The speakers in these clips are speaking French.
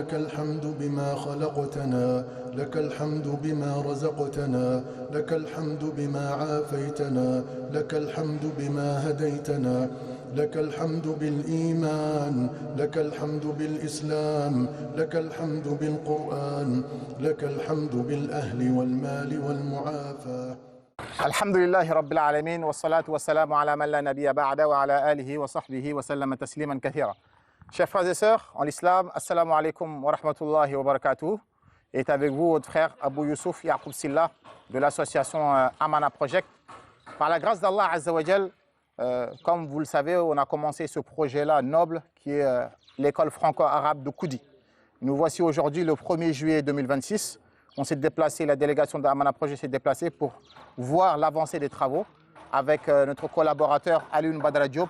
لك الحمد بما خلقتنا، لك الحمد بما رزقتنا، لك الحمد بما عافيتنا، لك الحمد بما هديتنا، لك الحمد بالإيمان، لك الحمد بالإسلام، لك الحمد بالقرآن، لك الحمد بالأهل والمال والمعافاة. الحمد لله رب العالمين والصلاة والسلام على من لا نبي بعد وعلى آله وصحبه وسلم تسليما كثيرا. Chers frères et sœurs en l'islam, assalamu alaikum wa rahmatullahi wa barakatuh. Est avec vous votre frère Abou Youssouf Yacoub Silla de l'association Amana Project. Par la grâce d'Allah Azza wa Jal, comme vous le savez, on a commencé ce projet-là noble qui est l'école franco-arabe de Koudi. Nous voici aujourd'hui le 1er juillet 2026. On s'est déplacé, la délégation d'Amana Project s'est déplacée pour voir l'avancée des travaux avec notre collaborateur Alioune Badara Diop,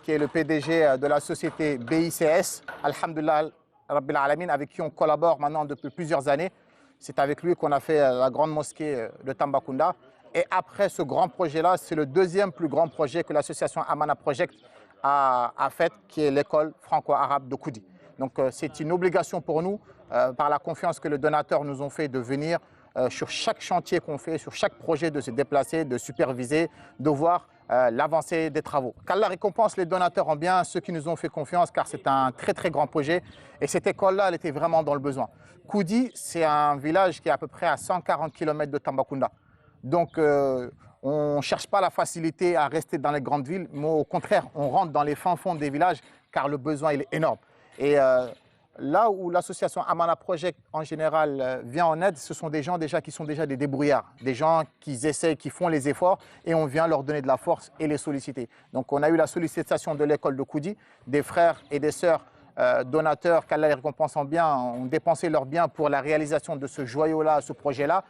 qui est le PDG de la société BICS, Alhamdulillah Rabbil Alamin, avec qui on collabore maintenant depuis plusieurs années. C'est avec lui qu'on a fait la grande mosquée de Tambacounda. Et après ce grand projet-là, c'est le deuxième plus grand projet que l'association Amana Project a fait, qui est l'école franco-arabe de Koudi. Donc c'est une obligation pour nous, par la confiance que les donateurs nous ont fait, de venir sur chaque chantier qu'on fait, sur chaque projet, de se déplacer, de superviser, de voir l'avancée des travaux. Qu'Allah récompense les donateurs en bien, ceux qui nous ont fait confiance, car c'est un très très grand projet. Et cette école-là, elle était vraiment dans le besoin. Koudi, c'est un village qui est à peu près à 140 km de Tambacounda. Donc on ne cherche pas la facilité à rester dans les grandes villes, mais au contraire, on rentre dans les fins fonds des villages, car le besoin il est énorme. Et là où l'association Amana Project en général vient en aide, ce sont des gens déjà qui sont déjà des débrouillards, des gens qui essaient, qui font les efforts, et on vient leur donner de la force et les solliciter. Donc on a eu la sollicitation de l'école de Koudi, des frères et des sœurs donateurs qu'Allah les récompense en bien, ont dépensé leurs biens pour la réalisation de ce joyau-là, ce projet-là,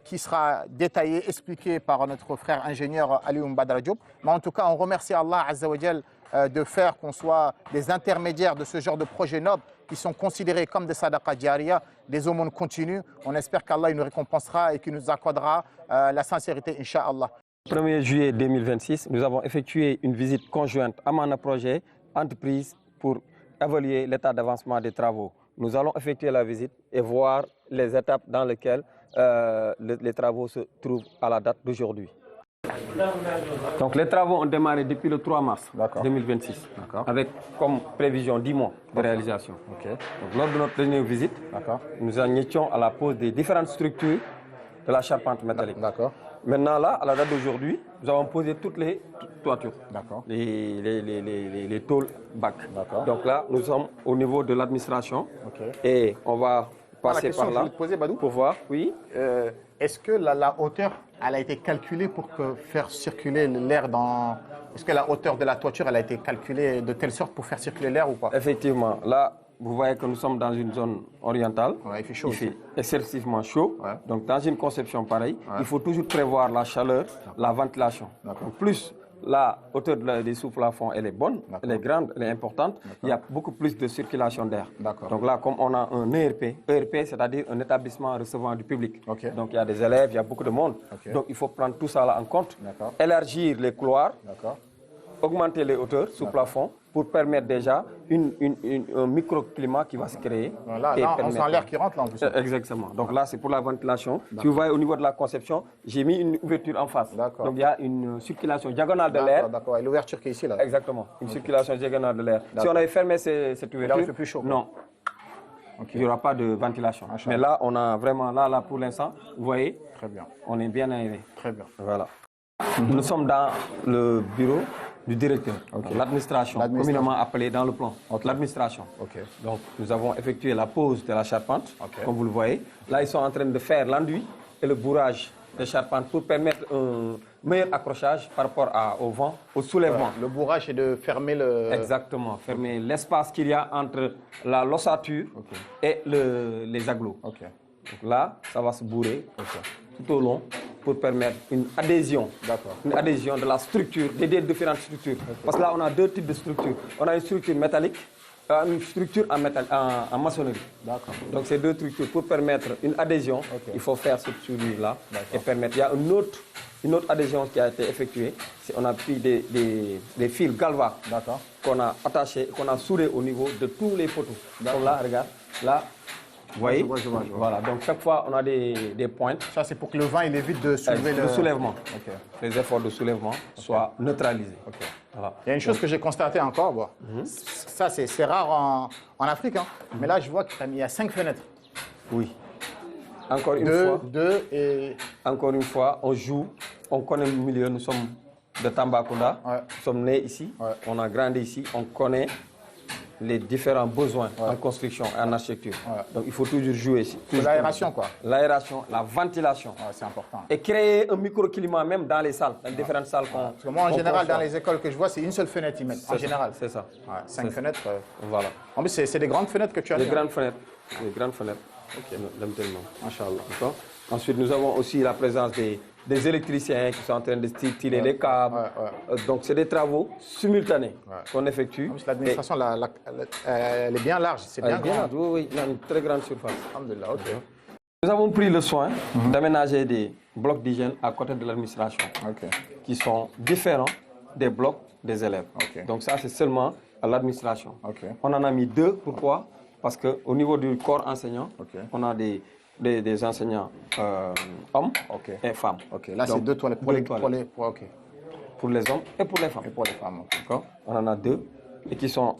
qui sera détaillé, expliqué par notre frère ingénieur Alioune Badara Diop. Mais en tout cas, on remercie Allah Azza wa Jal de faire qu'on soit des intermédiaires de ce genre de projets nobles qui sont considérés comme des sadaqa djariya, des aumônes continues. On espère qu'Allah nous récompensera et qu'il nous accordera la sincérité, Inch'Allah. Le 1er juillet 2026, nous avons effectué une visite conjointe Amana Projet, entreprise, pour évaluer l'état d'avancement des travaux. Nous allons effectuer la visite et voir les étapes dans lesquelles les travaux se trouvent à la date d'aujourd'hui. Donc les travaux ont démarré depuis le 3 mars 2026, avec comme prévision 10 mois de réalisation. Donc, lors de notre dernière visite, nous en étions à la pose des différentes structures de la charpente métallique. Maintenant là, à la date d'aujourd'hui, nous avons posé toutes les toitures, les tôles bacs. Donc là, nous sommes au niveau de l'administration et on va passer par là pour voir. Oui. Est-ce que la hauteur, elle a été calculée pour faire circuler l'air dans... Est-ce que la hauteur de la toiture, elle a été calculée de telle sorte pour faire circuler l'air ou pas? Effectivement. Là, vous voyez que nous sommes dans une zone orientale. Il fait chaud. Il fait excessivement chaud. Donc, dans une conception pareille, il faut toujours prévoir la chaleur, la ventilation. Donc, plus la hauteur des sous-plafonds, elle est bonne, elle est grande, elle est importante. Il y a beaucoup plus de circulation d'air. Donc là, comme on a un ERP, c'est-à-dire un établissement recevant du public. Donc il y a des élèves, il y a beaucoup de monde. Donc il faut prendre tout ça là en compte. Élargir les couloirs, augmenter les hauteurs sous plafond pour permettre déjà un microclimat qui va se créer. Là on sent l'air qui rentre là en plus. Exactement. Donc là, c'est pour la ventilation. Si vous voyez au niveau de la conception, j'ai mis une ouverture en face. Donc il y a une circulation diagonale de l'air. Et l'ouverture qui est ici là. Exactement. Une circulation diagonale de l'air. Si on avait fermé cette ouverture, c'est plus chaud. Non. Il n'y aura pas de ventilation. Mais là, on a vraiment, là pour l'instant, vous voyez, très bien. On est bien arrivé. Très bien. Voilà. Nous sommes dans le bureau du directeur, l'administration, communément appelée dans le plan, l'administration. Donc, nous avons effectué la pose de la charpente, comme vous le voyez. Là, ils sont en train de faire l'enduit et le bourrage des charpentes pour permettre un meilleur accrochage par rapport au vent, au soulèvement. Le bourrage, c'est de fermer le... Exactement, fermer l'espace qu'il y a entre l'ossature et les agglos. Donc là, ça va se bourrer tout au long pour permettre une adhésion de la structure, des différentes structures. Parce que là, on a deux types de structures. On a une structure métallique, une structure en maçonnerie. Donc, ces deux structures, pour permettre une adhésion, il faut faire cette structure-là et permettre. Il y a une autre adhésion qui a été effectuée. On a pris des fils galva qu'on a attachés, qu'on a soudés au niveau de tous les poteaux. Donc là, regarde, Là, vous voyez, je vois. voilà, donc chaque fois on a des pointes. Ça, c'est pour que le vent il évite de soulever Le soulèvement, Ok. les efforts de soulèvement soient neutralisés. Ok. Voilà. Il y a une chose que j'ai constatée encore, bon, ça c'est rare en Afrique, hein, mais là je vois qu'il y a 5 fenêtres. Oui. Encore une fois. Deux et... Encore une fois, on joue, on connaît le milieu, nous sommes de Tambacounda, nous sommes nés ici, on a grandi ici, on connaît les différents besoins en construction et en architecture. Donc il faut toujours jouer ici. L'aération quoi. L'aération, la ventilation. C'est important. Et créer un microclimat même dans les salles, dans les différentes salles qu'on... Parce que moi en général dans les écoles que je vois, c'est une seule fenêtre ils mettent, en général. C'est ça. 5 fenêtres. Voilà. En plus c'est des grandes fenêtres que tu as. Des grandes fenêtres. Des grandes fenêtres. Ok. Machallah. Ensuite, nous avons aussi la présence des électriciens qui sont en train de tirer les câbles. Donc, c'est des travaux simultanés qu'on effectue. L'administration, elle est bien large, c'est bien grand. Oui, il y a une très grande surface. Alhamdulillah, ok. Nous avons pris le soin d'aménager des blocs d'hygiène à côté de l'administration qui sont différents des blocs des élèves. Donc, ça, c'est seulement à l'administration. On en a mis 2. Pourquoi? Parce qu'au niveau du corps enseignant, on a des enseignants hommes et femmes. Là, c'est 2 toilettes pour les hommes et pour les femmes. On en a 2 et qui sont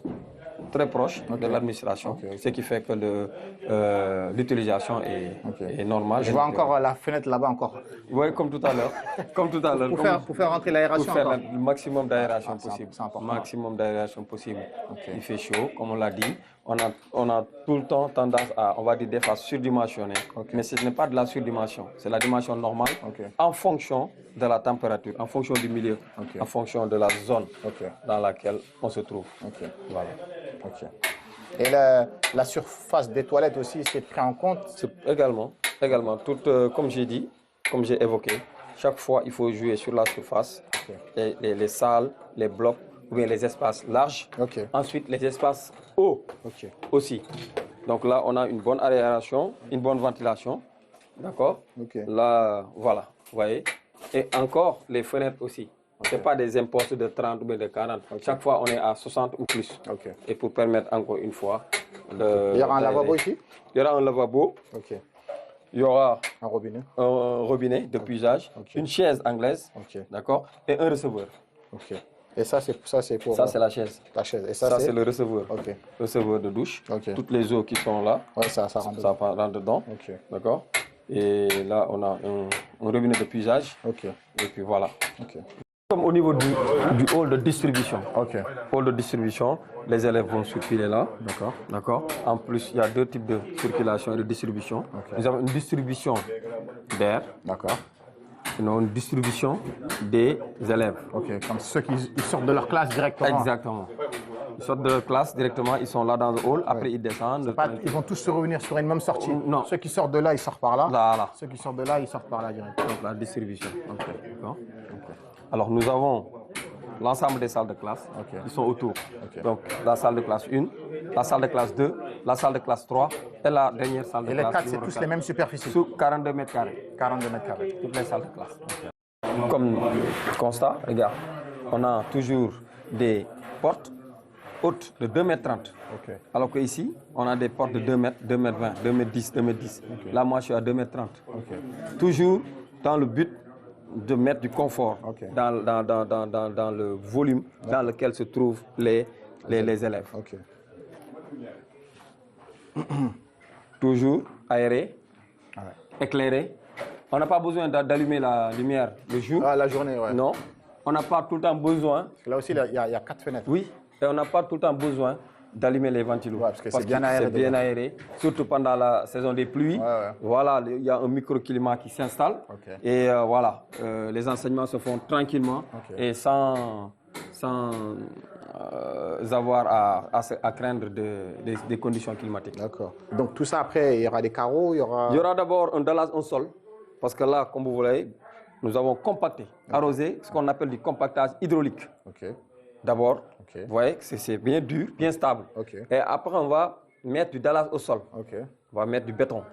très proches de l'administration, ce qui fait que l'utilisation est normale. Je vois encore la fenêtre là-bas encore. Oui, comme tout à l'heure. Pour faire rentrer l'aération. Pour faire le maximum d'aération possible. C'est important. Maximum d'aération possible. Il fait chaud, comme on l'a dit. On a tout le temps tendance à, on va dire, des fois surdimensionner. Mais ce n'est pas de la surdimension. C'est la dimension normale en fonction de la température, en fonction du milieu, en fonction de la zone dans laquelle on se trouve. Voilà. Et la surface des toilettes aussi, c'est pris en compte? Également. Comme j'ai dit, comme j'ai évoqué, chaque fois, il faut jouer sur la surface, les salles, les blocs, ou bien les espaces larges. Ensuite, les espaces hauts aussi. Donc là, on a une bonne aération, une bonne ventilation. D'accord. Là, voilà, vous voyez. Et encore, les fenêtres aussi. Ce n'est pas des impostes de 30 ou de 40. Chaque fois, on est à 60 ou plus. Et pour permettre encore une fois de... Il y aura un lavabo ici? Il y aura un lavabo. Il y aura un robinet de puisage, une chaise anglaise, d'accord, et un receveur. Et ça, c'est pour... Ça, c'est la chaise. La chaise. Et ça c'est le receveur. Receveur de douche. Toutes les eaux qui sont là, ça rentre dedans. D'accord. Et là, on a un robinet de puisage. Et puis voilà. Comme au niveau du hall de distribution. Hall de distribution, les élèves vont circuler là. D'accord. En plus, il y a 2 types de circulation et de distribution. Nous avons une distribution d'air. Une distribution des élèves. Comme ceux qui sortent de leur classe directement. Exactement. Ils sortent de leur classe directement, ils sont là dans le hall, après ils descendent. Ils vont tous se revenir sur une même sortie. Non. Ceux qui sortent de là, ils sortent par là. Voilà. Ceux qui sortent de là, ils sortent par là directement. Donc la distribution. Alors nous avons l'ensemble des salles de classe qui sont autour. Donc la salle de classe 1, la salle de classe 2, la salle de classe 3 et la dernière salle de classe. Et les 4, c'est tous les mêmes superficies? Sous 42 mètres carrés. 42 mètres carrés. Toutes les salles de classe. Comme constat, regarde, on a toujours des portes hautes de 2 mètres 30. Alors qu'ici, on a des portes de 2 mètres, 2 mètres 20, 2 mètres 10, 2 mètres 10. Là, moi, je suis à 2 mètres 30. Toujours dans le but de mettre du confort dans le volume dans lequel se trouvent les élèves. Toujours aéré, éclairé. On n'a pas besoin d'allumer la lumière le jour. La journée, Non. On n'a pas tout le temps besoin. Parce que là aussi, il y a 4 fenêtres. Oui. Et on n'a pas tout le temps besoin d'allumer les ventilos. Parce que c'est bien aéré. C'est bien aéré. Surtout pendant la saison des pluies. Voilà, il y a un microclimat qui s'installe. Et voilà, les enseignements se font tranquillement et sans avoir à craindre des conditions climatiques. Donc tout ça, après, il y aura des carreaux, il y aura d'abord un dallage au sol. Parce que là, comme vous voyez, nous avons compacté, arrosé, ce qu'on appelle du compactage hydraulique. D'abord, vous voyez que c'est bien dur, bien stable. Et après, on va mettre du dallage au sol. On va mettre du béton.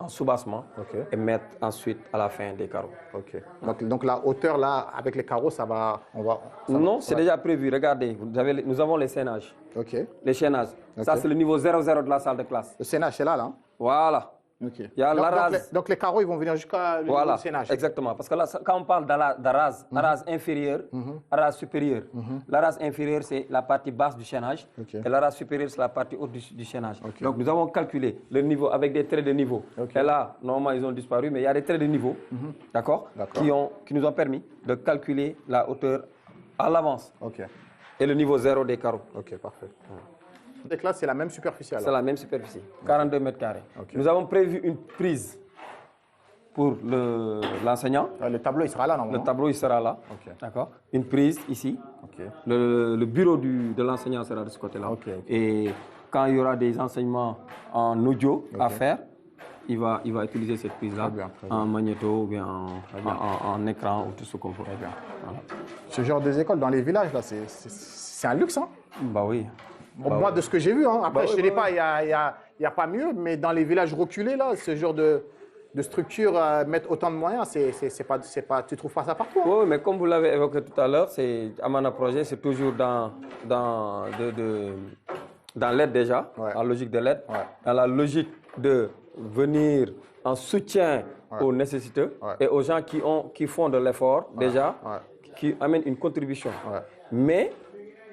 en soubassement et mettre ensuite à la fin des carreaux. Ok. Donc la hauteur là, avec les carreaux, ça va. Non, c'est déjà prévu. Regardez, nous avons les chaînages. Ok. Les chaînages. Ça, c'est le niveau 0,0 de la salle de classe. Le chaînage, c'est là, là. Voilà. Ok. Il y a la rase. Donc les carreaux, ils vont venir jusqu'à le niveau du chaînage. Exactement. Parce que là, quand on parle de la rase, la rase inférieure, la rase supérieure. La rase inférieure, c'est la partie basse du chaînage. Et la rase supérieure, c'est la partie haute du chaînage. Donc nous avons calculé le niveau avec des traits de niveau. Et là, normalement, ils ont disparu, mais il y a des traits de niveau, d'accord, qui nous ont permis de calculer la hauteur à l'avance. Et le niveau 0 des carreaux. Ok, parfait. Donc là, c'est la même superficie alors. C'est la même superficie, 42 mètres carrés. Nous avons prévu une prise pour l'enseignant. Le tableau, il sera là, normalement. Le tableau, il sera là. D'accord. Une prise ici. Le bureau de l'enseignant sera de ce côté-là. Et quand il y aura des enseignements en audio à faire, il va utiliser cette prise-là en magnéto ou bien en écran ou tout ce qu'on veut. Voilà. Ce genre des écoles dans les villages, là, c'est un luxe, hein? Bah oui. Moi, de ce que j'ai vu, hein. Après, je ne dis pas, il n'y a pas mieux, mais dans les villages reculés, là, ce genre de structure, mettre autant de moyens, tu ne trouves pas ça partout. Hein. Oui, mais comme vous l'avez évoqué tout à l'heure, Amana Projet, c'est toujours dans l'aide déjà, en logique de l'aide, dans la logique de venir en soutien aux nécessiteux et aux gens qui font de l'effort déjà, qui amènent une contribution. Mais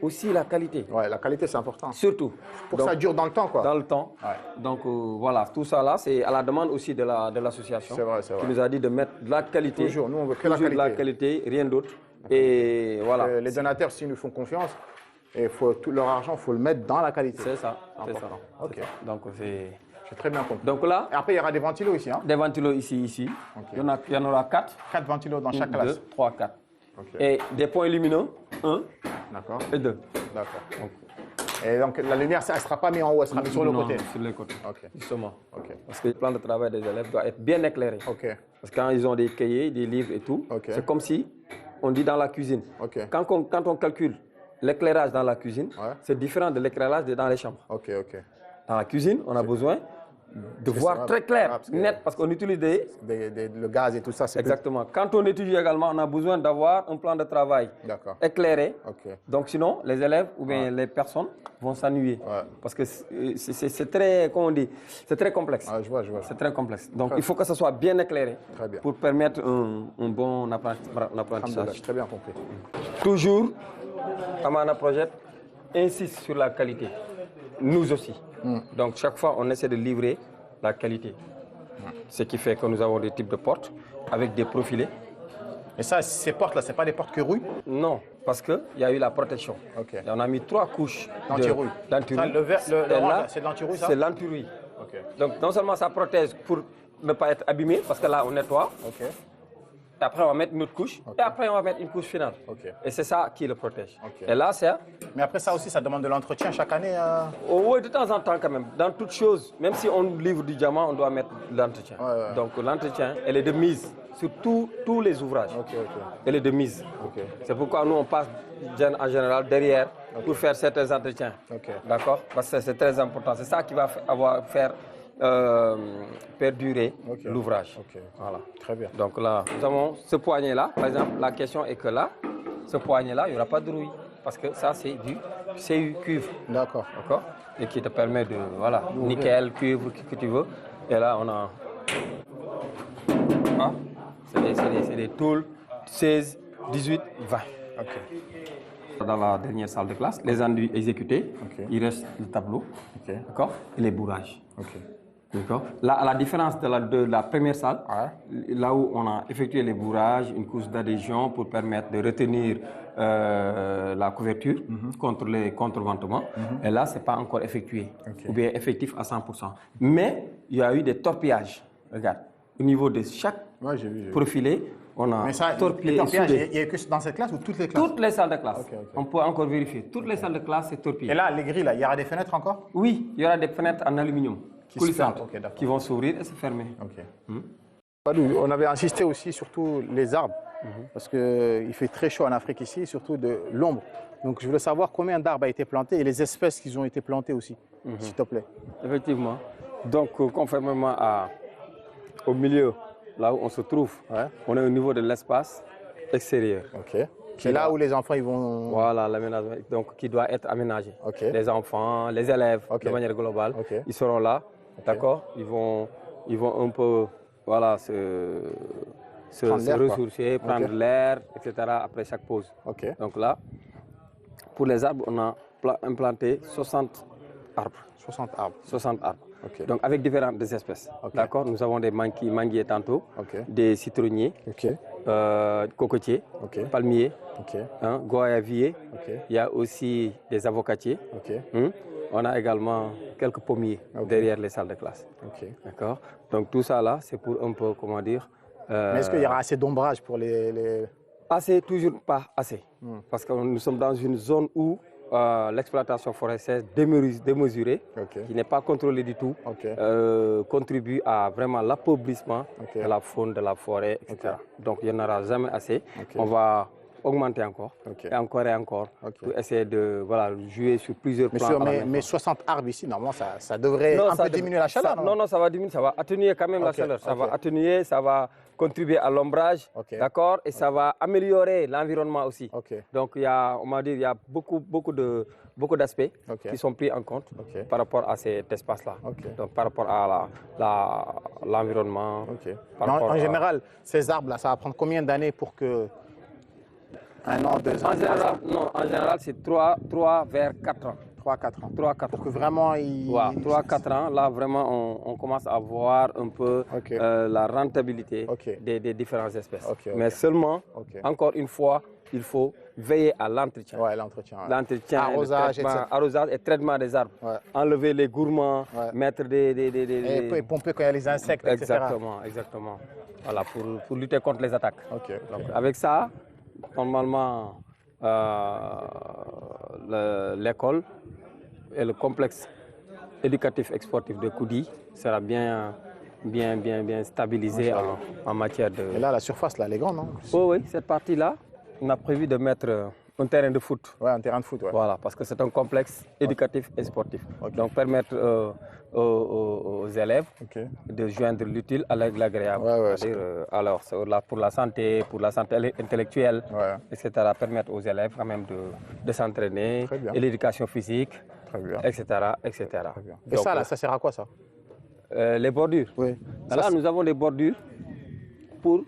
aussi la qualité. La qualité, c'est important. Surtout. Pour que ça dure dans le temps, quoi. Dans le temps. Donc, voilà, tout ça là, c'est à la demande aussi de l'association. C'est vrai. Qui nous a dit de mettre de la qualité. Toujours, nous, on veut que de la qualité, rien d'autre. Et voilà. Les donateurs, s'ils nous font confiance, et tout leur argent, il faut le mettre dans la qualité. C'est ça. Ok. Donc, j'ai très bien compris. Donc là. Et après, il y aura des ventilos ici. Hein? Des ventilos ici. Il y en aura 4. 4 ventilos dans chaque classe. 2, 3, 4. Et des points lumineux, 1 et 2. D'accord. Et donc la lumière, ça ne sera pas mise en haut, elle sera mise sur le côté. Sur le côté. Justement. Parce que le plan de travail des élèves doit être bien éclairé. Parce que quand ils ont des cahiers, des livres et tout, c'est comme si on dit dans la cuisine. Quand on calcule l'éclairage dans la cuisine, c'est différent de l'éclairage dans les chambres. Dans la cuisine, on a besoin de voir très clair, net, parce qu'on utilise le gaz et tout ça. Exactement. Quand on étudie également, on a besoin d'avoir un plan de travail éclairé. Donc sinon, les élèves ou bien les personnes vont s'ennuyer. Parce que c'est très, comment on dit, c'est très complexe. Je vois. C'est très complexe. Donc il faut que ça soit bien éclairé pour permettre un bon apprentissage. Très bien compris. Toujours, Amana Project insiste sur la qualité. Nous aussi. Donc, chaque fois, on essaie de livrer la qualité. Ce qui fait que nous avons des types de portes avec des profilés. Et ça, ces portes-là, ce n'est pas des portes que rouillent? Non, parce qu'il y a eu la protection. Et on a mis 3 couches d'antirouille. C'est de l'antirouille, ça? C'est l'antirouille. Donc, non seulement ça protège pour ne pas être abîmé, parce que là, on nettoie. Et après, on va mettre une autre couche. Et après, on va mettre une couche finale. Et c'est ça qui le protège. Et là, c'est... Mais après ça aussi, ça demande de l'entretien chaque année? Oui, de temps en temps quand même. Dans toute chose, même si on livre du diamant, on doit mettre de l'entretien. Donc l'entretien, elle est de mise sur tous les ouvrages. Elle est de mise. C'est pourquoi nous, on passe en général derrière pour faire certains entretiens. D'accord? Parce que c'est très important. C'est ça qui va faire perdurer l'ouvrage. Voilà, très bien. Donc là, nous avons ce poignet-là. Par exemple, la question est que là, ce poignet-là, il n'y aura pas de rouille. Parce que ça, c'est du CU cuivre. D'accord. Et qui te permet de, voilà, nickel, cuivre, que tu veux. Et là, on a... c'est des tôles 16, 18, 20. Dans la dernière salle de classe, les enduits exécutés, il reste le tableau, d'accord, et les bourrages. Là, à la différence de la première salle, là où on a effectué les bourrages, une couche d'adhésion pour permettre de retenir la couverture contre les contre-ventements, et là, ce n'est pas encore effectué, ou bien effectif à 100%. Mais il y a eu des torpillages. Regarde, au niveau de chaque profilé, on a torpillé. Les torpillages, il n'y a que dans cette classe ou toutes les classes? Toutes les salles de classe. On peut encore vérifier. Toutes les salles de classe, c'est torpillé. Et là, les grilles, là, il y aura des fenêtres encore? Oui, il y aura des fenêtres en aluminium qui vont s'ouvrir et se fermer. On avait insisté aussi sur tous les arbres, parce qu'il fait très chaud en Afrique ici, surtout de l'ombre. Donc je voulais savoir combien d'arbres a été planté et les espèces qui ont été plantées aussi, s'il te plaît. Effectivement. Donc conformément à au milieu, là où on se trouve, on est au niveau de l'espace extérieur. C'est là où les enfants ils vont... Voilà, l'aménagement donc, qui doit être aménagé. Les enfants, les élèves, de manière globale, ils seront là, d'accord. Ils vont un peu voilà, se ressourcer, prendre l'air, etc. après chaque pause. Donc là, pour les arbres, on a implanté 60 arbres. 60 arbres. Donc avec différentes espèces. D'accord. Nous avons des manguiers tantôt, des citronniers, cocotiers, palmiers, goyaviers. Il y a aussi des avocatiers. On a également quelques pommiers derrière les salles de classe. D'accord. Donc tout ça là, c'est pour un peu, comment dire... Mais est-ce qu'il y aura assez d'ombrage pour les... Assez, toujours pas assez. Parce que nous sommes dans une zone où l'exploitation forestière démesurée, qui n'est pas contrôlée du tout, contribue à vraiment l'appauvrissement de la faune, de la forêt, etc. Donc il n'y en aura jamais assez. On va augmenter encore, et encore et encore, pour essayer de jouer sur plusieurs plans. Mais 60 arbres ici, normalement, ça devrait un peu diminuer la chaleur. Non, ça va diminuer, ça va atténuer quand même la chaleur. Ça va atténuer, ça va contribuer à l'ombrage, d'accord, et ça va améliorer l'environnement aussi. Donc il y a, on va dire, il y a beaucoup d'aspects qui sont pris en compte par rapport à cet espace-là. Donc par rapport à l'environnement. En général, ces arbres-là, ça va prendre combien d'années pour que... Un an, 2 ans? En général, c'est 3 vers 4 ans. 3-4 ans. 3-4 pour que vraiment... 3-4 ans, là vraiment on commence à voir un peu la rentabilité des différentes espèces. Mais seulement, encore une fois, il faut veiller à l'entretien. L'entretien, arrosage et traitement des arbres. Enlever les gourmands, mettre Et pomper quand il y a les insectes, etc. Exactement. Voilà, pour lutter contre les attaques. Donc, avec ça, normalement, l'école et le complexe éducatif et sportif de Koudi sera bien stabilisé en matière de... Et là, la surface, là, elle est grande, non? Oui, cette partie-là, on a prévu de mettre un terrain de foot. Un terrain de foot, Voilà, parce que c'est un complexe éducatif et sportif. Donc, permettre aux élèves de joindre l'utile à l'agréable. Alors, pour la santé intellectuelle, etc. Permettre aux élèves quand même de s'entraîner, et l'éducation physique, etc. Et donc, ça sert à quoi, ça? Les bordures. Là, nous avons des bordures pour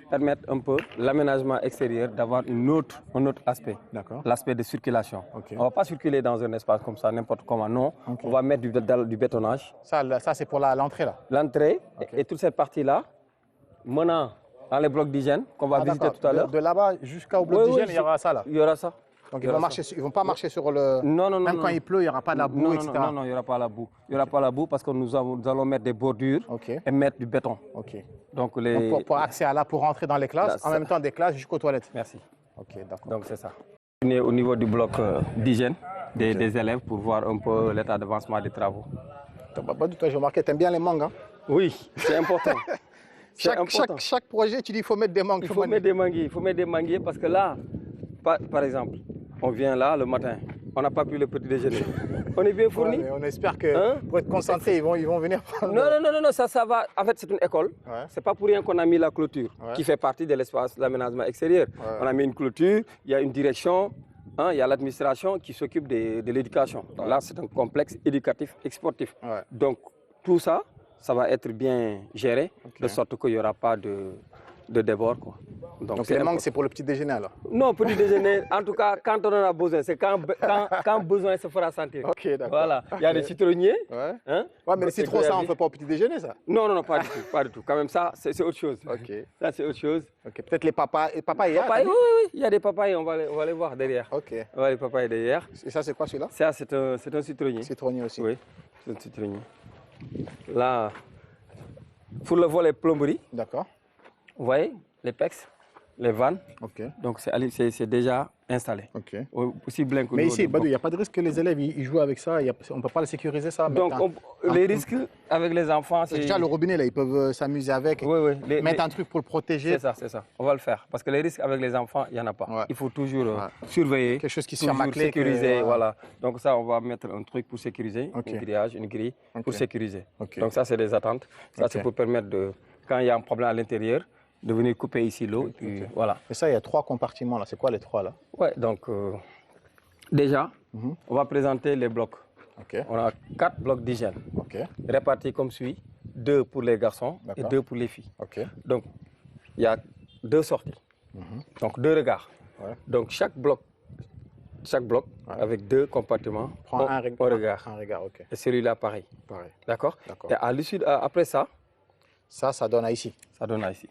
permettre un peu l'aménagement extérieur d'avoir un autre aspect, l'aspect de circulation. On ne va pas circuler dans un espace comme ça, n'importe comment, non. On va mettre du bétonnage. Ça c'est pour l'entrée, là? L'entrée et toute cette partie-là, menant dans les blocs d'hygiène qu'on va visiter tout à l'heure. De là-bas jusqu'au bloc d'hygiène, il y aura ça, là? Il y aura ça. Donc ils ne vont pas marcher sur le... Non. Même quand il pleut, il n'y aura pas de la boue, etc. Non, il n'y aura pas la boue. Il n'y aura pas la boue parce que nous allons mettre des bordures et mettre du béton. Donc pour accès pour rentrer dans les classes, en même temps des classes jusqu'aux toilettes. Merci. D'accord. Donc c'est ça. On est au niveau du bloc d'hygiène des élèves pour voir un peu l'état d'avancement des travaux. J'ai remarqué, tu aimes bien les mangues, hein? Oui, c'est important. Chaque projet, tu dis qu'il faut mettre des mangues. Il faut mettre des manguiers parce que là, par exemple, on vient là le matin, on n'a pas pris le petit déjeuner. On est bien fourni. Mais on espère que pour être concentrés, ils vont venir prendre. Non, ça va. En fait, c'est une école. C'est pas pour rien qu'on a mis la clôture qui fait partie de l'espace de l'aménagement extérieur. On a mis une clôture, il y a une direction, il y a l'administration qui s'occupe de l'éducation. Là, c'est un complexe éducatif et sportif. Donc, tout ça, ça va être bien géré, de sorte qu'il n'y aura pas de débord, quoi. Donc les mangues, c'est pour le petit déjeuner, alors? Non, petit déjeuner, en tout cas, quand on en a besoin, c'est quand besoin se fera sentir. D'accord. Voilà, il y a des citronniers. Mais les citrons, ça, on ne fait pas au petit déjeuner, ça? Non, pas du tout. Quand même, ça, c'est autre chose. Ça, c'est autre chose. Peut-être les papayes. Oui, il y a des papayes, on va les voir derrière. On va voir les papayes derrière. Et ça, c'est quoi, celui-là? Ça, c'est un citronnier. Citronnier aussi? Oui, c'est un citronnier. Là, pour le volet plomberie. D'accord. Vous voyez, les pex, les vannes. Donc c'est déjà installé. Aussi bien que mais ici, Badou, il n'y a pas de risque que les élèves ils jouent avec ça, on ne peut pas le sécuriser, ça? Donc les risques avec les enfants, c'est... Déjà le robinet, là, ils peuvent s'amuser avec, mettre un truc pour le protéger. C'est ça. On va le faire. Parce que les risques avec les enfants, il n'y en a pas. Il faut toujours surveiller. Quelque chose qui se ferme à clé. Sécuriser, voilà. Donc ça, on va mettre un truc pour sécuriser, un grillage, une grille pour sécuriser. Donc ça, c'est des attentes. Ça, c'est pour permettre quand il y a un problème à l'intérieur, de venir couper ici l'eau. Ok. Voilà. Et ça, il y a 3 compartiments là. C'est quoi les 3 là? Ouais, donc déjà, on va présenter les blocs. Ok. On a 4 blocs d'hygiène Ok. répartis comme suit. 2 pour les garçons et D'accord. 2 pour les filles. Ok. Donc, il y a 2 sorties. Donc, 2 regards. Ouais. Donc, chaque bloc avec 2 compartiments, Prends un regard. Un regard, ok. Et celui-là, pareil. Pareil. D'accord. D'accord. Et à l'issue, après ça, Ça donne à ici. ça donne à ici.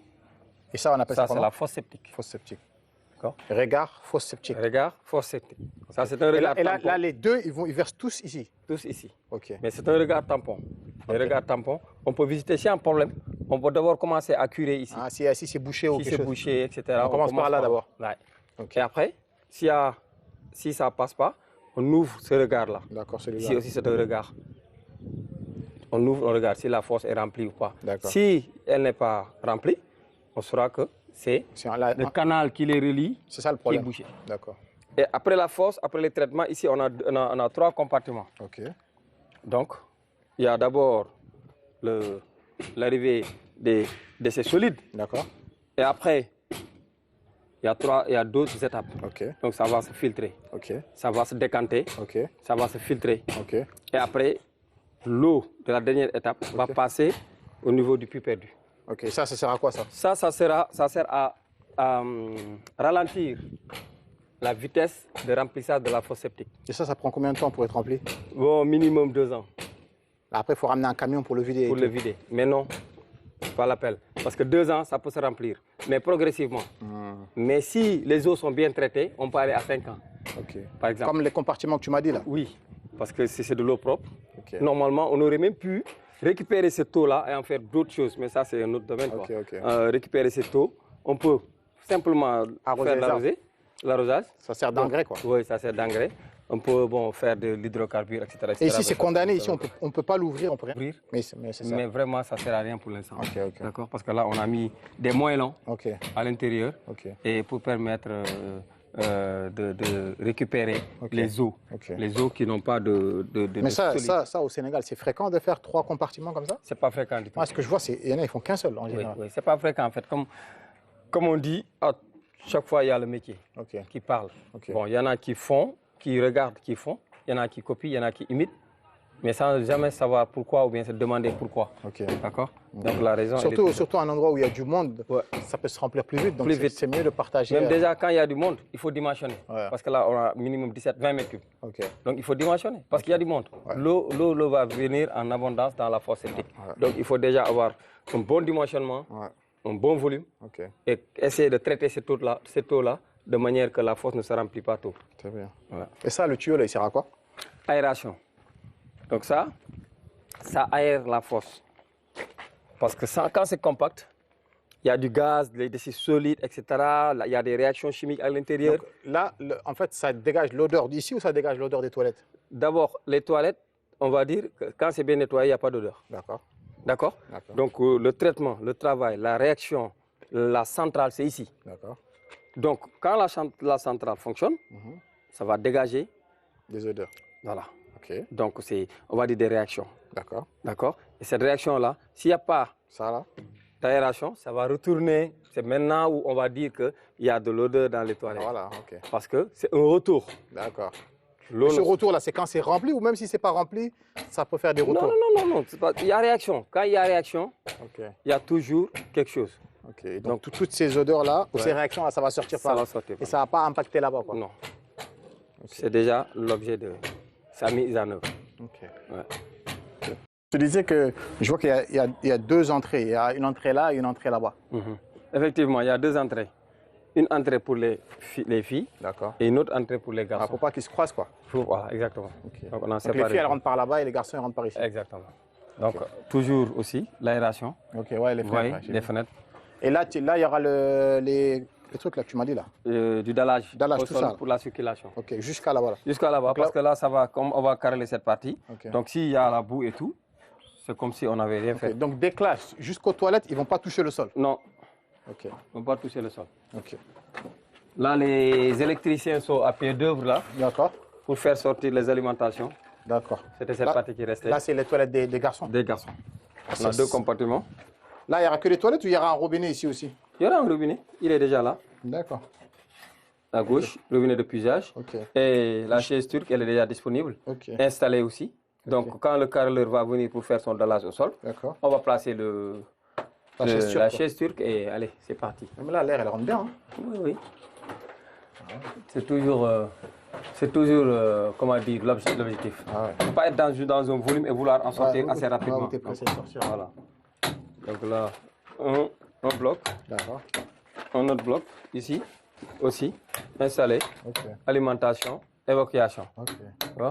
Et ça, on appelle ça Ça, c'est comment? la fosse septique. Fosse septique. D'accord. Regard, fosse septique. Regard, fosse septique. Ça, c'est un Et regard tampon. là, les deux, ils versent tous ici. Tous ici. Ok. Mais c'est un regard tampon. Le regard tampon, on peut visiter s'il y a un problème. On peut d'abord commencer à curer ici. Ah, si c'est bouché ou Si quelque c'est chose. bouché, etc. On commence par là d'abord. Ouais. Ok. Et après, si ça ne passe pas, on ouvre ce regard-là. D'accord, celui-là. Ici aussi, c'est un regard. On ouvre, on regarde si la fosse est remplie ou pas. D'accord. Si elle n'est pas remplie, on saura que c'est le canal qui les relie C'est ça le qui est problème. bouché. D'accord. Et après la fosse, après les traitements, ici, on a 3 compartiments. Ok. Donc, il y a d'abord l'arrivée de ces solides. D'accord. Et après, il y a d'autres étapes. Ok. Donc, ça va se filtrer. Ok. Ça va se décanter. Ok. Ça va se filtrer. Ok. Et après, l'eau de la dernière étape va passer au niveau du puits perdu. Ok. Ça sert à quoi ça? Ça sert à ralentir la vitesse de remplissage de la fosse septique. Et ça prend combien de temps pour être rempli? Bon, minimum 2 ans Après, il faut ramener un camion pour le vider. pour le vider. Mais non, pas l'appel. Parce que 2 ans, ça peut se remplir, mais progressivement. Mais si les eaux sont bien traitées, on peut aller à 5 ans, Ok. par exemple. Comme les compartiments que tu m'as dit là. Oui, parce que si c'est de l'eau propre, Ok. normalement, on aurait même pu récupérer cette eau-là et en faire d'autres choses. Mais ça, c'est un autre domaine. Ok, quoi. ok. Récupérer cette eau, on peut simplement Arroser faire les l'arrosage. Ça sert d'engrais quoi. Oui, ça sert d'engrais. On peut faire de l'hydrocarbure, etc. Et ici, c'est condamné. Ici, on ne peut pas l'ouvrir. On peut rien. Ouvrir. Mais c'est ça. Mais vraiment, ça ne sert à rien pour l'instant. Ok, ok. D'accord. Parce que là, on a mis des moellons Ok. à l'intérieur Ok. et pour permettre de récupérer Ok. les eaux. Ok. Les eaux qui n'ont pas de Mais ça, solide. au Sénégal, c'est fréquent de faire 3 compartiments comme ça? C'est pas fréquent du tout. Moi, ce que je vois, il y en a, ils font qu'un seul en Oui, général. oui, c'est pas fréquent en fait. Comme on dit, à chaque fois il y a le métier Ok. qui parle. Ok. Bon, il y en a qui font, qui regardent, qui font. Il y en a qui copient, il y en a qui imitent. Mais sans jamais savoir pourquoi ou bien se demander pourquoi. Ok. D'accord. Donc la raison. elle est Surtout un endroit où il y a du monde, Ouais. ça peut se remplir plus vite. Donc Plus vite. c'est mieux de partager. Même déjà, quand il y a du monde, il faut dimensionner. Ouais. Parce que là, on a minimum 17-20 mètres cubes. Ok. Donc il faut dimensionner parce qu'il y a du monde. L'eau va venir en abondance dans la fosse septique. Donc il faut déjà avoir un bon dimensionnement, Ouais. un bon volume Ok. et essayer de traiter cette eau-là de manière que la fosse ne se remplit pas tôt. Très bien. Voilà. Et ça, le tuyau, là, il sert à quoi? Aération. Donc ça aère la fosse. Parce que quand c'est compact, il y a du gaz, des déchets solides, etc. Là, il y a des réactions chimiques à l'intérieur. Donc, là, en fait, ça dégage l'odeur d'ici ou ça dégage l'odeur des toilettes? D'abord, les toilettes, on va dire que quand c'est bien nettoyé, il n'y a pas d'odeur. D'accord. D'accord. D'accord. Donc le traitement, le travail, la réaction, la centrale, c'est ici. D'accord. Donc quand la centrale fonctionne, ça va dégager. Des odeurs. Voilà. Ok. Donc on va dire des réactions. D'accord. D'accord. Et cette réaction-là, s'il n'y a pas Ça, là? d'aération, ça va retourner. C'est maintenant où on va dire qu'il y a de l'odeur dans les toilettes. Voilà, ok. Parce que c'est un retour. D'accord. L'eau Ce ne- retour-là, c'est quand c'est rempli ou même si c'est pas rempli, ça peut faire des Non, retours? non. Il y a réaction. Quand il y a réaction, Ok. il y a toujours quelque chose. Ok. Donc, toutes ces odeurs-là, ou Ouais. ces réactions-là, ça va sortir Ça par va là. sortir Et par ça va pas impacter là-bas, quoi? Non. C'est déjà l'objet de sa mise en œuvre. Ok. Ouais. Tu disais que je vois qu'il y a 2 entrées. Il y a une entrée là et une entrée là-bas. Effectivement, il y a 2 entrées. Une entrée pour les filles D'accord. et une autre entrée pour les Il ne garçons. faut pas qu'ils se croisent, quoi. Voilà, exactement. Ok. Donc, on a Donc, les séparé. filles, elles rentrent par là-bas et les garçons, ils rentrent par ici. Exactement. Donc, toujours aussi l'aération. Ok, ouais, les Vous fenêtres. voyez, ouais, j'ai les vu. fenêtres. Et là, il y aura les trucs là que tu m'as dit là. Du dallage. Dallage, au tout sol ça. pour la circulation. Ok, jusqu'à là-bas. Là. Jusqu'à là-bas, parce que là, ça va, comme on va carreler cette partie. Ok. Donc, s'il y a la boue et tout, c'est comme si on n'avait rien Ok, fait. donc des classes jusqu'aux toilettes, ils ne vont pas toucher le sol. Non, Ok, on ne va pas toucher le sol. ok. Là, les électriciens sont à pied d'œuvre là D'accord, pour faire sortir les alimentations. d'accord. C'était cette Là- partie qui restait. Là, c'est les toilettes des garçons. Des garçons. On a Ça, 2 c'est- compartiments. Là, il n'y aura que les toilettes ou il y aura un robinet ici aussi? Il y aura un robinet, il est déjà là. D'accord. À gauche, robinet de puisage. Ok. Et la chaise turque, elle est déjà disponible. Ok. Installée aussi. Donc, quand le carreleur va venir pour faire son dallage au sol, on va placer la chaise turque et allez, c'est parti. Mais là, l'air, elle rentre bien. Hein? Oui, oui. C'est toujours, comment dire, l'objectif. Ah ouais. Il ne faut pas être dans un volume et vouloir en sortir assez rapidement. T'es pressé de sortir. Voilà. Donc là, un bloc. D'accord. Un autre bloc, ici, aussi, installé. Ok. Alimentation, évacuation. Ok. Voilà.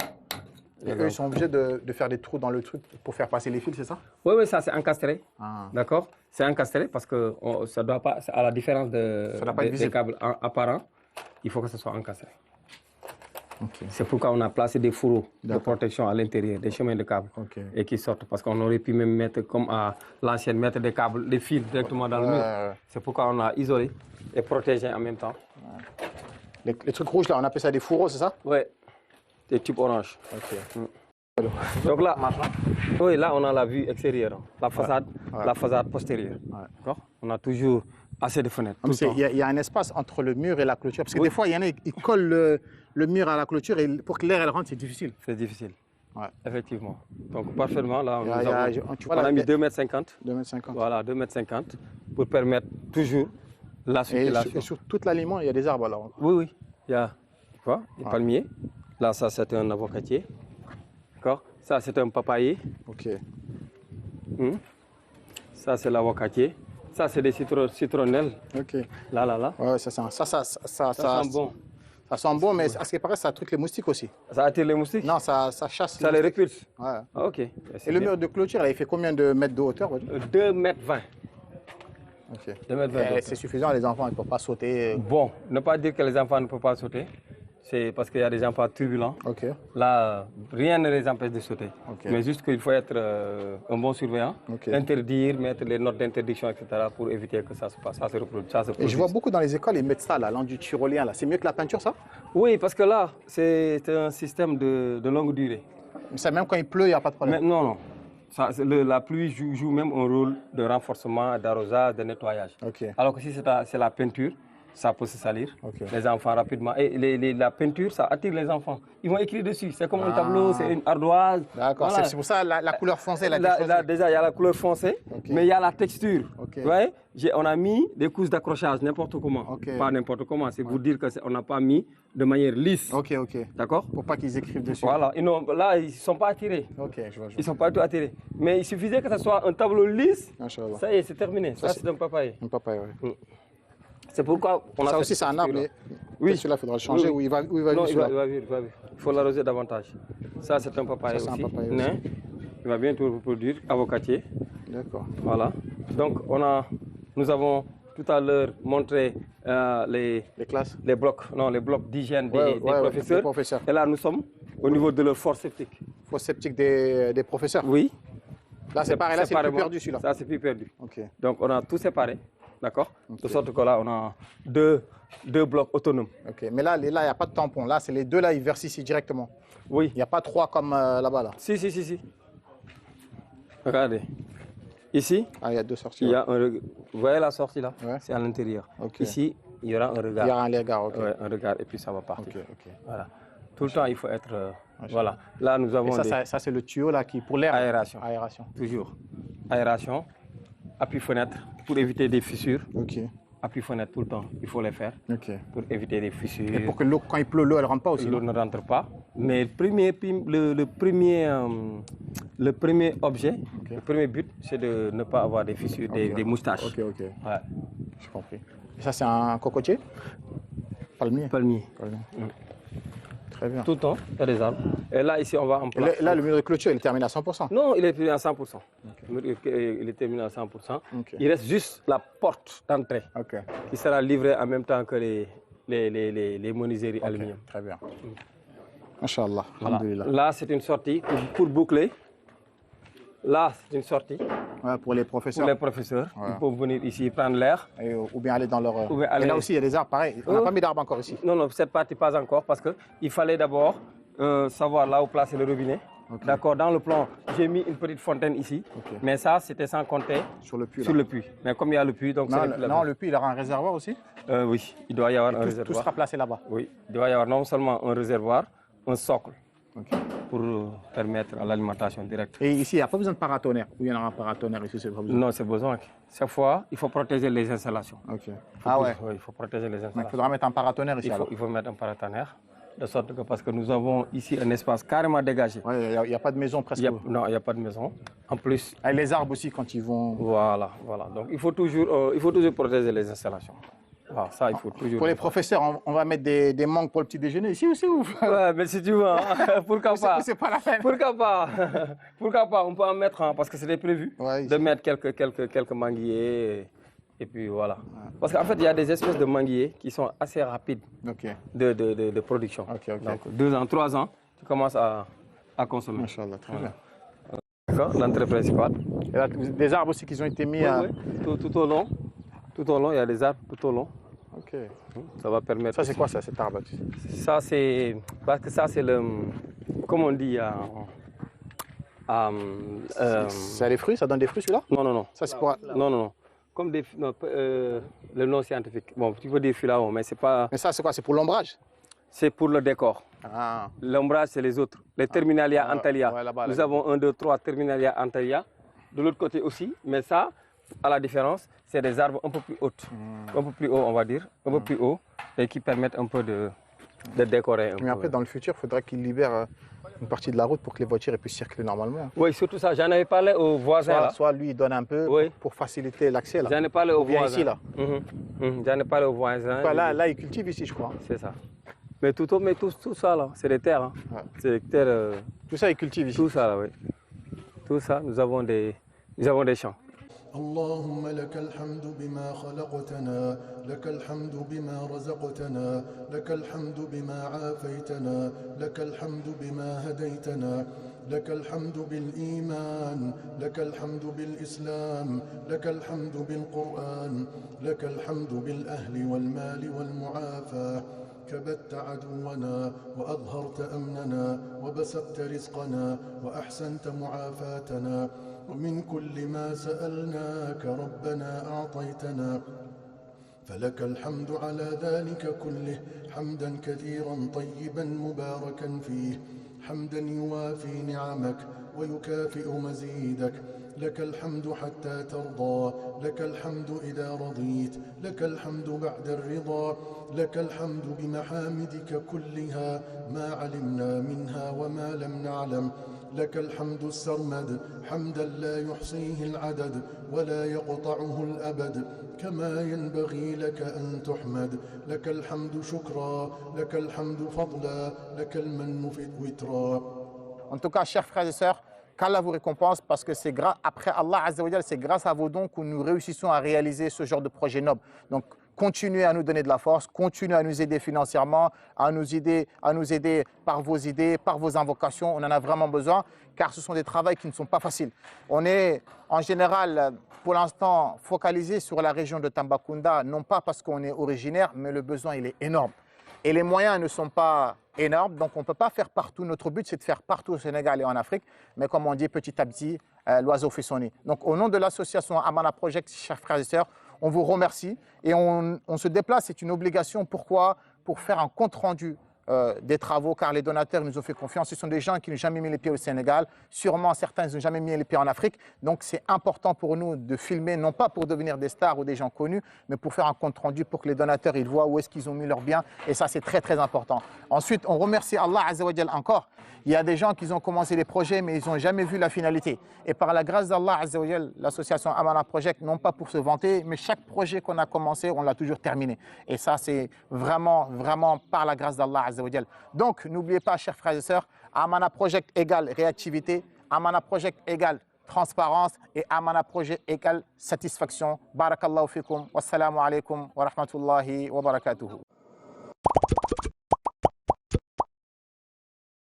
Et eux, ils sont obligés de faire des trous dans le truc pour faire passer les fils, c'est ça? Oui, oui, ça c'est encastré. Ah. D'accord? C'est encastré parce que ça doit pas, à la différence des câbles apparents, il faut que ce soit encastré. Okay. C'est pourquoi on a placé des fourreaux de protection à l'intérieur, des chemins de câbles et qui sortent. Parce qu'on aurait pu même mettre, comme à l'ancienne, mettre des câbles, des fils directement dans le mur. C'est pourquoi on a isolé et protégé en même temps. Les trucs rouges là, on appelle ça des fourreaux, c'est ça? Oui, des tubes orange. Ok. Donc là, oui, là on a la vue extérieure, la façade postérieure. Ouais. On a toujours assez de fenêtres. Il y a un espace entre le mur et la clôture. Parce que des fois, il y en a, ils collent le mur à la clôture et pour que l'air rentre, c'est difficile. C'est difficile. Ouais. Effectivement. Donc parfaitement, là, on a mis 2,50 m. 2,50 m. Voilà, 2,50 m pour permettre toujours la circulation. Et sur toute l'aliment, il y a des arbres alors. Oui, oui. Il y a des palmiers. Là, ça, c'est un avocatier. D'accord. Ça, c'est un papayer. Ok. Ça, c'est l'avocatier. Ça, c'est des citronnelles. Ok. Là. Ouais, ça sent bon. Ça sent bon, mais à ce qui paraît, ça truc les moustiques aussi. Ça attire les moustiques? Non, ça chasse. Ça les repulse? Ouais. Ah, ok. Et le mur de clôture, là, il fait combien de mètres de hauteur? 2,20 m. Ok. 2,20 m. C'est suffisant, les enfants ne peuvent pas sauter. Bon, ne pas dire que les enfants ne peuvent pas sauter. C'est parce qu'il y a des enfants turbulents. Ok. Là, rien ne les empêche de sauter. Okay. Mais juste qu'il faut être un bon surveillant, interdire, mettre les notes d'interdiction, etc. pour éviter que ça se passe, ça se reproduise. Et je vois beaucoup dans les écoles, ils mettent ça, là, l'enduit tyrolien. C'est mieux que la peinture, ça? Oui, parce que là, c'est un système de longue durée. Mais même quand il pleut, il n'y a pas de problème? Mais non. La pluie joue même un rôle de renforcement, d'arrosage, de nettoyage. Okay. Alors que si c'est la peinture, ça peut se salir, les enfants rapidement. Et la peinture, ça attire les enfants. Ils vont écrire dessus. C'est comme un tableau, c'est une ardoise. D'accord, voilà. C'est pour ça la couleur foncée. Là, déjà, il y a la couleur foncée, mais il y a la texture. Vous voyez, on a mis des couches d'accrochage, n'importe comment. Pas n'importe comment, c'est pour dire qu'on n'a pas mis de manière lisse. D'accord? Pour pas qu'ils écrivent dessus. Voilà, là, ils ne sont pas attirés. Je vois. Ils ne sont pas du tout attirés. Mais il suffisait que ce soit un tableau lisse. Ça y est, c'est terminé. Ça, c'est un papaye. Un papaye, oui. C'est pourquoi on a ça aussi, c'est un arbre. Oui, celui-là, il faudra le changer. Oui. Il va non, il va vivre. Il faut l'arroser davantage. Ça, c'est un papaye aussi. Il va bientôt reproduire, avocatier. D'accord. Voilà. Donc, nous avons tout à l'heure montré les classes, les blocs d'hygiène des professeurs. Et là, nous sommes au niveau de leur fosse septique. Fosse septique des professeurs? Oui. Là, c'est pareil. Là, c'est plus perdu, celui-là. Ça, c'est plus perdu. Donc, on a tout séparé. D'accord. De sorte que là, on a deux blocs autonomes. Mais là, il n'y a pas de tampon. Là, c'est les deux, là, ils versent ici directement. Oui. Il n'y a pas trois comme là-bas, là. Si. Regardez. Ici, il y a deux sorties. Vous voyez la sortie là? C'est à l'intérieur. Ici, il y aura un regard. Il y aura un regard, un regard, et puis ça va partir. Voilà. Tout le temps, il faut être... voilà. Là, nous avons... Et ça c'est le tuyau là qui pour l'air. Aération. Toujours. Aération. Appui fenêtre pour éviter des fissures. Appui fenêtre tout le temps, il faut les faire pour éviter des fissures. Et pour que l'eau, quand il pleut, l'eau elle rentre pas aussi? L'eau ne rentre pas. Mais le premier objet, le premier but, c'est de ne pas avoir des fissures, des moustaches. Ouais. J'ai compris. Et ça c'est un cocotier? Palmier. Très bien. Tout le temps, il y a des arbres. Et là, ici, on va en place. Là, le mur de clôture, il est terminé à 100%? Non, il est terminé à 100%. Il est terminé à 100%. Il reste juste la porte d'entrée qui sera livrée en même temps que les menuiseries aluminium. Très bien. Inch'Allah. Voilà. Là, c'est une sortie pour boucler. Là, c'est une sortie. Pour les professeurs. Ils peuvent venir ici prendre l'air. Ou bien aller dans leur... Et là aussi, il y a des arbres pareils. On n'a pas mis d'arbres encore ici. Non, cette partie pas encore parce qu'il fallait d'abord savoir là où placer le robinet. Okay. D'accord, dans le plan, j'ai mis une petite fontaine ici, mais ça, c'était sans compter sur le puits. Mais comme il y a le puits, donc non, le puits, il aura un réservoir aussi? Oui, il doit y avoir un réservoir. Tout sera placé là-bas? Oui, il doit y avoir non seulement un réservoir, un socle pour permettre à l'alimentation directe. Et ici, il n'y a pas besoin de paratonnerre? Ou il y en aura un paratonnerre ici, c'est pas besoin? Non, c'est besoin. Chaque fois, il faut protéger les installations. Oui, il faut protéger les installations. Il faudra mettre un paratonnerre ici. Il faut mettre un paratonnerre. De sorte que, parce que nous avons ici un espace carrément dégagé. Il n'y a pas de maison presque. Non, il n'y a pas de maison. En plus. Et les arbres aussi quand ils vont. Voilà. Donc il faut toujours protéger les installations. Ah, ça, il faut toujours. Pour les professeurs, on va mettre des mangues pour le petit déjeuner ici aussi ou... Ouais, mais si tu veux, pourquoi pas? C'est pas la peine. Pourquoi pas? On peut en mettre, parce que c'était prévu de mettre quelques manguiers. Et puis voilà. Parce qu'en fait, il y a des espèces de manguiers qui sont assez rapides de production. Donc 2 ans, 3 ans, tu commences à consommer. Machallah, très bien. D'accord, l'entrée principale. Il y a des arbres aussi qui ont été mis tout au long. Tout au long, il y a des arbres tout au long. Ok. Ça va permettre. Ça, c'est quoi ça, cet arbre? Ça, c'est. Parce que ça, c'est le. Comment on dit ça a des fruits? Ça donne des fruits celui-là? Non. Ça, c'est pour... Non. Comme des. Non, le nom scientifique. Bon, tu peux dire filao, mais c'est pas. Mais ça, c'est quoi? C'est pour l'ombrage? C'est pour le décor. L'ombrage, c'est les autres. Les Terminalia Antalya. Nous avons 1, 2, 3 Terminalia Antalya. De l'autre côté aussi. Mais ça, à la différence, c'est des arbres un peu plus hauts. Un peu plus haut, on va dire. Un peu plus haut. Et qui permettent un peu de décorer. Mais après, dans le futur, il faudrait qu'ils libèrent une partie de la route pour que les voitures puissent circuler normalement. Oui, surtout ça. J'en avais parlé aux voisins. Soit lui, il donne un peu pour faciliter l'accès. J'en ai parlé aux voisins. Ici, là. J'en ai parlé aux voisins. Là, ils cultivent ici, je crois. C'est ça. Mais tout ça, là, c'est des terres. C'est des terres. Tout ça, ils cultivent ici. Tout ça, là, oui. Tout ça, nous avons des champs. اللهم لك الحمد بما خلقتنا لك الحمد بما رزقتنا لك الحمد بما عافيتنا لك الحمد بما هديتنا لك الحمد بالإيمان لك الحمد بالإسلام لك الحمد بالقرآن لك الحمد بالأهل والمال والمعافاة كبت عدونا وأظهرت أمننا وبسطت رزقنا وأحسنت معافاتنا ومن كل ما سألناك ربنا أعطيتنا فلك الحمد على ذلك كله حمدا كثيرا طيبا مباركا فيه حمدا يوافي نعمك ويكافئ مزيدك لك الحمد حتى ترضى لك الحمد إذا رضيت لك الحمد بعد الرضا لك الحمد بمحامدك كلها ما علمنا منها وما لم نعلم لك الحمد السرمد حمدا لا يحصيه العدد ولا يقطعه الأبد كما ينبغي لك أن تحمد لك الحمد شكرا لك الحمد فضلا لك المن وترا. En tout cas, chers frères et sœurs, qu'Allah vous récompense parce que c'est après Allah Azza wa Jal, c'est grâce à vos dons que nous réussissons à réaliser ce genre de projet noble. Donc, continuez à nous donner de la force, continuez à nous aider financièrement, à nous aider par vos idées, par vos invocations. On en a vraiment besoin car ce sont des travaux qui ne sont pas faciles. On est en général, pour l'instant, focalisé sur la région de Tambacounda, non pas parce qu'on est originaire, mais le besoin il est énorme. Et les moyens ne sont pas énormes, donc on ne peut pas faire partout. Notre but, c'est de faire partout au Sénégal et en Afrique. Mais comme on dit, petit à petit, l'oiseau fait son nid. Donc au nom de l'association Amana Project, chers frères et sœurs, on vous remercie et on se déplace, c'est une obligation. Pourquoi? Pour faire un compte-rendu des travaux, car les donateurs nous ont fait confiance. Ce sont des gens qui n'ont jamais mis les pieds au Sénégal. Sûrement, certains n'ont jamais mis les pieds en Afrique. Donc, c'est important pour nous de filmer, non pas pour devenir des stars ou des gens connus, mais pour faire un compte-rendu pour que les donateurs ils voient où est-ce qu'ils ont mis leurs biens. Et ça, c'est très, très important. Ensuite, on remercie Allah Azza wa Jal encore. Il y a des gens qui ont commencé les projets, mais ils n'ont jamais vu la finalité. Et par la grâce d'Allah Azza wa Jal, l'association Amana Project, non pas pour se vanter, mais chaque projet qu'on a commencé, on l'a toujours terminé. Et ça, c'est vraiment, vraiment par la grâce d'Allah Azza wa Jal. Donc, n'oubliez pas, chers frères et sœurs, Amana Project égale réactivité, Amana Project égale transparence et Amana Project égale satisfaction. Barakallahu fikum, wassalamu alaikum wa rahmatullahi wa barakatuhu.